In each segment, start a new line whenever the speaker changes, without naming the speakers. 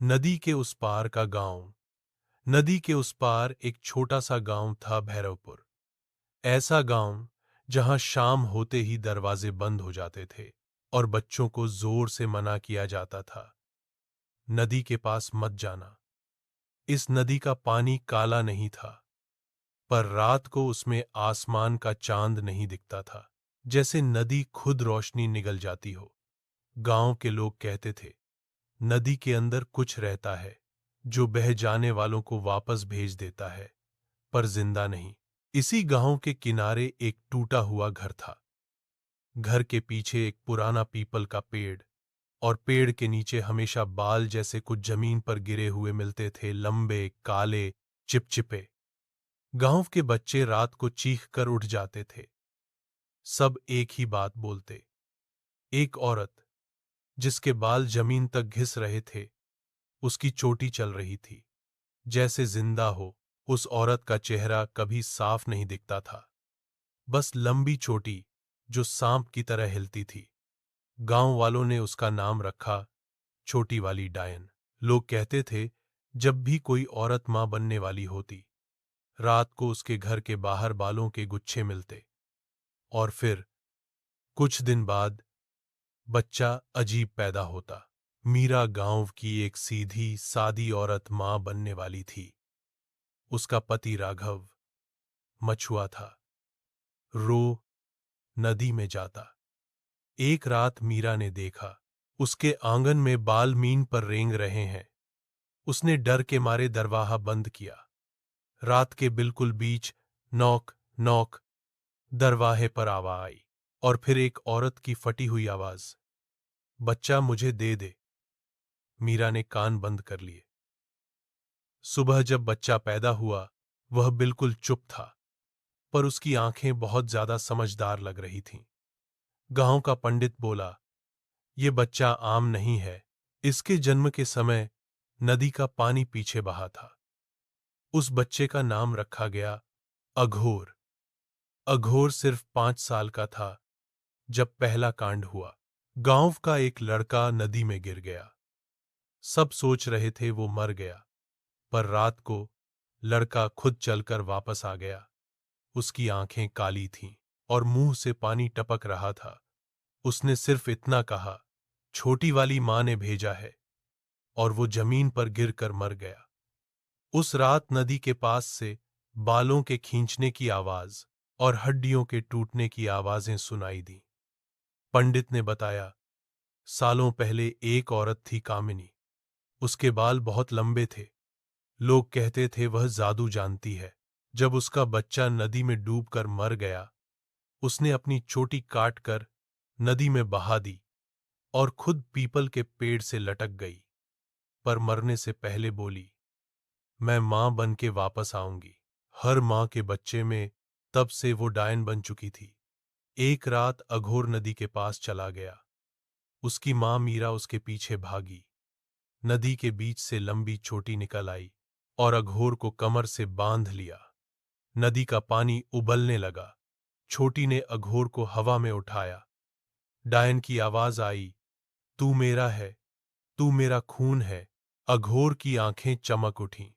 नदी के उस पार का गांव। नदी के उस पार एक छोटा सा गांव था, भैरवपुर। ऐसा गांव जहां शाम होते ही दरवाजे बंद हो जाते थे और बच्चों को जोर से मना किया जाता था, नदी के पास मत जाना। इस नदी का पानी काला नहीं था, पर रात को उसमें आसमान का चांद नहीं दिखता था, जैसे नदी खुद रोशनी निगल जाती हो। गांव के लोग कहते थे, नदी के अंदर कुछ रहता है जो बह जाने वालों को वापस भेज देता है, पर जिंदा नहीं। इसी गांव के किनारे एक टूटा हुआ घर था। घर के पीछे एक पुराना पीपल का पेड़, और पेड़ के नीचे हमेशा बाल जैसे कुछ जमीन पर गिरे हुए मिलते थे, लंबे, काले, चिपचिपे। गांव के बच्चे रात को चीख कर उठ जाते थे। सब एक ही बात बोलते। एक औरत, जिसके बाल जमीन तक घिस रहे थे, उसकी चोटी चल रही थी, जैसे जिंदा हो। उस औरत का चेहरा कभी साफ नहीं दिखता था, बस लंबी चोटी जो सांप की तरह हिलती थी। गांव वालों ने उसका नाम रखा, छोटी वाली डायन। लोग कहते थे, जब भी कोई औरत मां बनने वाली होती, रात को उसके घर के बाहर बालों के गुच्छे मिलते, और फिर कुछ दिन बाद बच्चा अजीब पैदा होता। मीरा गांव की एक सीधी सादी औरत मां बनने वाली थी। उसका पति राघव मछुआ था, रो नदी में जाता। एक रात मीरा ने देखा, उसके आंगन में बाल मीन पर रेंग रहे हैं। उसने डर के मारे दरवाजा बंद किया। रात के बिल्कुल बीच नॉक नॉक दरवाजे पर आवाज आई, और फिर एक औरत की फटी हुई आवाज, बच्चा मुझे दे दे। मीरा ने कान बंद कर लिए। सुबह जब बच्चा पैदा हुआ, वह बिल्कुल चुप था, पर उसकी आंखें बहुत ज्यादा समझदार लग रही थीं। गांव का पंडित बोला, ये बच्चा आम नहीं है। इसके जन्म के समय नदी का पानी पीछे बहा था। उस बच्चे का नाम रखा गया अघोर। अघोर सिर्फ 5 साल का था जब पहला कांड हुआ। गांव का एक लड़का नदी में गिर गया। सब सोच रहे थे वो मर गया, पर रात को लड़का खुद चलकर वापस आ गया। उसकी आंखें काली थीं और मुंह से पानी टपक रहा था। उसने सिर्फ इतना कहा, छोटी वाली मां ने भेजा है, और वो जमीन पर गिरकर मर गया। उस रात नदी के पास से बालों के खींचने की आवाज और हड्डियों के टूटने की आवाजें सुनाई दी। पंडित ने बताया, सालों पहले एक औरत थी, कामिनी। उसके बाल बहुत लंबे थे। लोग कहते थे वह जादू जानती है। जब उसका बच्चा नदी में डूबकर मर गया, उसने अपनी चोटी काट कर नदी में बहा दी और खुद पीपल के पेड़ से लटक गई। पर मरने से पहले बोली, मैं मां बन के वापस आऊंगी। हर मां के बच्चे में तब से वो डायन बन चुकी थी। एक रात अघोर नदी के पास चला गया। उसकी मां मीरा उसके पीछे भागी। नदी के बीच से लंबी चोटी निकल आई और अघोर को कमर से बांध लिया। नदी का पानी उबलने लगा। छोटी ने अघोर को हवा में उठाया। डायन की आवाज आई, तू मेरा है, तू मेरा खून है। अघोर की आंखें चमक उठीं।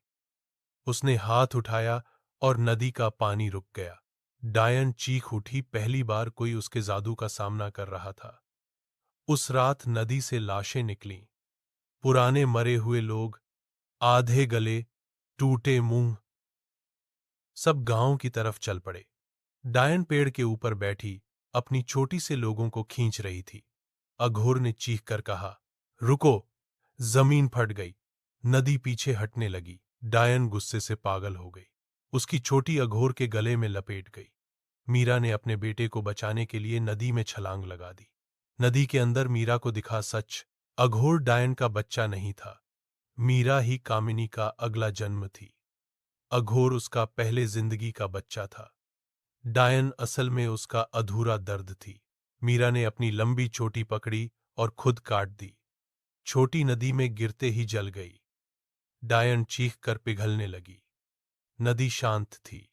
उसने हाथ उठाया और नदी का पानी रुक गया। डायन चीख उठी। पहली बार कोई उसके जादू का सामना कर रहा था। उस रात नदी से लाशें निकलीं। पुराने मरे हुए लोग, आधे गले, टूटे मुंह, सब गांव की तरफ चल पड़े। डायन पेड़ के ऊपर बैठी अपनी चोटी से लोगों को खींच रही थी। अघोर ने चीख कर कहा, रुको। जमीन फट गई। नदी पीछे हटने लगी। डायन गुस्से से पागल हो गई। उसकी छोटी अघोर के गले में लपेट गई। मीरा ने अपने बेटे को बचाने के लिए नदी में छलांग लगा दी। नदी के अंदर मीरा को दिखा सच। अघोर डायन का बच्चा नहीं था। मीरा ही कामिनी का अगला जन्म थी। अघोर उसका पहले जिंदगी का बच्चा था। डायन असल में उसका अधूरा दर्द थी। मीरा ने अपनी लंबी चोटी पकड़ी और खुद काट दी। छोटी नदी में गिरते ही जल गई। डायन चीख कर पिघलने लगी। नदी शांत थी।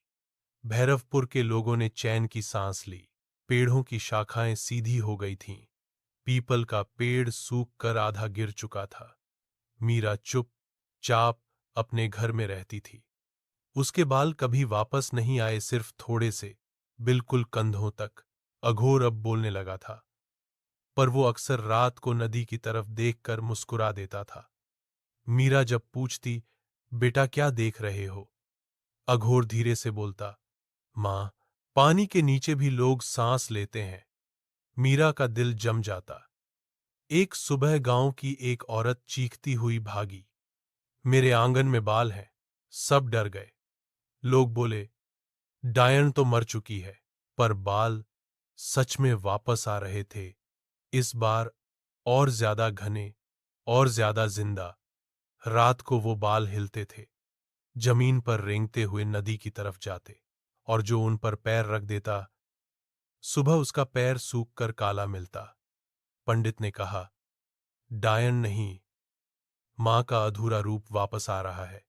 भैरवपुर के लोगों ने चैन की सांस ली। पेड़ों की शाखाएं सीधी हो गई थीं। पीपल का पेड़ सूख कर आधा गिर चुका था। मीरा चुप चाप अपने घर में रहती थी। उसके बाल कभी वापस नहीं आए, सिर्फ थोड़े से, बिल्कुल कंधों तक। अघोर अब बोलने लगा था, पर वो अक्सर रात को नदी की तरफ देखकर मुस्कुरा देता था। मीरा जब पूछती, बेटा क्या देख रहे हो, अघोर धीरे से बोलता, मां, पानी के नीचे भी लोग सांस लेते हैं। मीरा का दिल जम जाता। एक सुबह गांव की एक औरत चीखती हुई भागी, मेरे आंगन में बाल हैं। सब डर गए। लोग बोले, डायन तो मर चुकी है। पर बाल सच में वापस आ रहे थे, इस बार और ज्यादा घने और ज्यादा जिंदा। रात को वो बाल हिलते थे, जमीन पर रेंगते हुए नदी की तरफ जाते, और जो उन पर पैर रख देता, सुबह उसका पैर सूख कर काला मिलता। पंडित ने कहा, डायन नहीं, मां का अधूरा रूप वापस आ रहा है।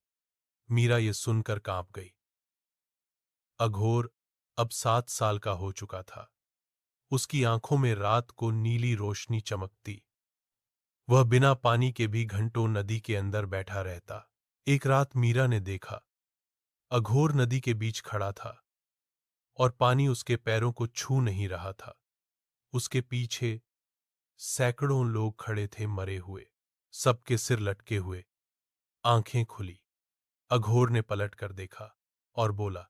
मीरा ये सुनकर कांप गई। अघोर अब 7 साल का हो चुका था। उसकी आंखों में रात को नीली रोशनी चमकती। वह बिना पानी के भी घंटों नदी के अंदर बैठा रहता। एक रात मीरा ने देखा, अघोर नदी के बीच खड़ा था और पानी उसके पैरों को छू नहीं रहा था। उसके पीछे सैकड़ों लोग खड़े थे मरे हुए, सबके सिर लटके हुए, आंखें खुली। अघोर ने पलट कर देखा और बोला,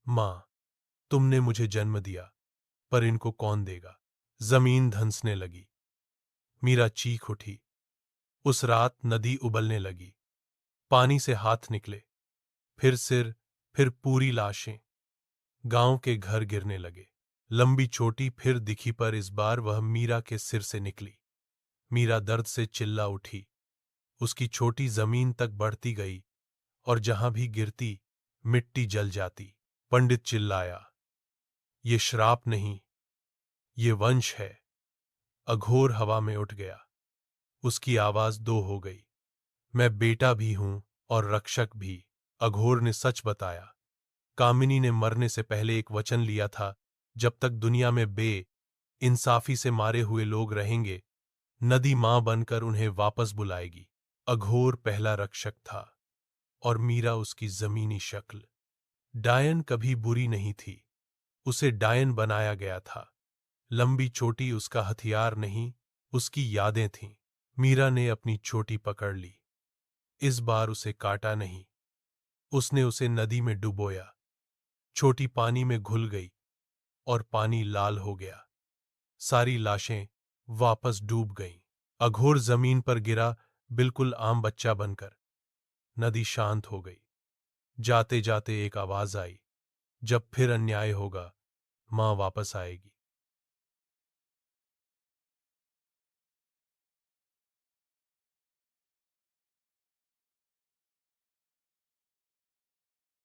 मां, तुमने मुझे जन्म दिया, पर इनको कौन देगा। जमीन धंसने लगी। मीरा चीख उठी। उस रात नदी उबलने लगी। पानी से हाथ निकले, फिर सिर, फिर पूरी लाशें। गांव के घर गिरने लगे। लंबी चोटी फिर दिखी, पर इस बार वह मीरा के सिर से निकली। मीरा दर्द से चिल्ला उठी। उसकी चोटी जमीन तक बढ़ती गई और जहां भी गिरती मिट्टी जल जाती। पंडित चिल्लाया, ये श्राप नहीं, ये वंश है। अघोर हवा में उठ गया। उसकी आवाज दो हो गई, मैं बेटा भी हूं और रक्षक भी। अघोर ने सच बताया। कामिनी ने मरने से पहले एक वचन लिया था, जब तक दुनिया में इंसाफी से मारे हुए लोग रहेंगे, नदी मां बनकर उन्हें वापस बुलाएगी। अघोर पहला रक्षक था और मीरा उसकी जमीनी शक्ल। डायन कभी बुरी नहीं थी, उसे डायन बनाया गया था। लंबी चोटी उसका हथियार नहीं, उसकी यादें थीं। मीरा ने अपनी चोटी पकड़ ली। इस बार उसे काटा नहीं, उसने उसे नदी में डुबोया। छोटी पानी में घुल गई और पानी लाल हो गया। सारी लाशें वापस डूब गईं। अघोर जमीन पर गिरा, बिल्कुल आम बच्चा बनकर। नदी शांत हो गई। जाते जाते एक आवाज आई, जब फिर अन्याय होगा, मां वापस आएगी।